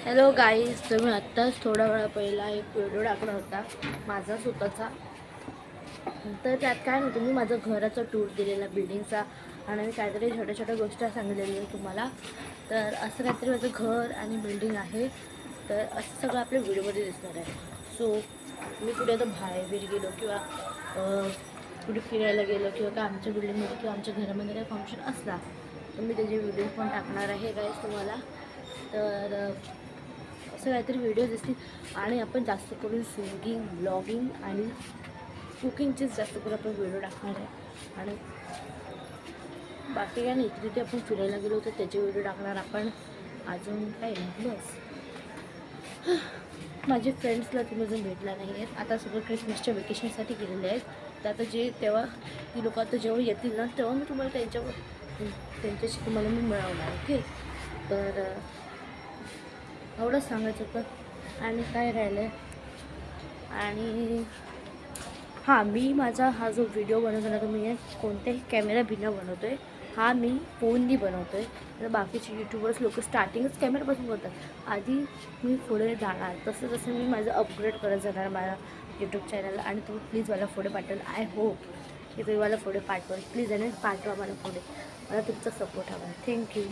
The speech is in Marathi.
हॅलो गाईज, तर मी आत्ताच थोडा वेळा पहिला एक व्हिडिओ टाकला होता माझा स्वतःचा. तर त्यात काय नव्हतं, मी माझं घराचा टूर दिलेला बिल्डिंगचा आणि मी काहीतरी छोट्या छोट्या गोष्टी सांगितलेल्या तुम्हाला. तर असं काहीतरी माझं घर आणि बिल्डिंग आहे, तर असं सगळं आपल्या व्हिडिओमध्ये दिसणार आहे. सो मी कुठे आता बाहेर गेलो किंवा कुठे फिरायला गेलो किंवा काय आमच्या बिल्डिंगमध्ये किंवा आमच्या घरामध्ये काही फंक्शन असला तर मी त्याचे व्हिडिओ पण टाकणार आहे गाईज तुम्हाला. तर असं काहीतरी व्हिडिओज असतील आणि आपण जास्त करून सिंगिंग, ब्लॉगिंग आणि कुकिंगचेच जास्त करून आपण व्हिडिओ टाकणार आहे. आणि बाकी काय नाही, तिथे आपण फिरायला गेलो तर त्याचे व्हिडिओ टाकणार आपण. अजून काय नाही, बस. माझे फ्रेंड्सला तुम्ही अजून भेटला नाही आहेत, आता सगळं क्रिसमसच्या वेकेशनसाठी गेलेले आहेत. तर आता तेव्हा ती लोक आता जेव्हा येतील ना तेव्हा मी तुम्हाला त्यांच्याशी तुम्हाला मी मिळवणार. ओके, तर एवढंच सांगायचं होतं. आणि काय राहिलं आहे, आणि हां, मी माझा हा जो व्हिडिओ बनवतो ना, तो मी कोणत्याही कॅमेरा बिना बनवतो आहे. हा मी फोननी बनवतो आहे. तर बाकीचे यूट्यूबर्स लोक स्टार्टिंगच कॅमेरापासून बोलतात. आधी मी पुढे जाणार, तसं तसं मी माझं अपग्रेड करत जाणार माझ्या यूट्यूब चॅनलला. आणि तुम्ही प्लीज मला पुढे पाठवाल. आय होप की तुम्ही मला पुढे पाठवाल. प्लीज आणि पाठवा मला पुढे. मला तुमचा सपोर्ट हवा आहे. थँक्यू.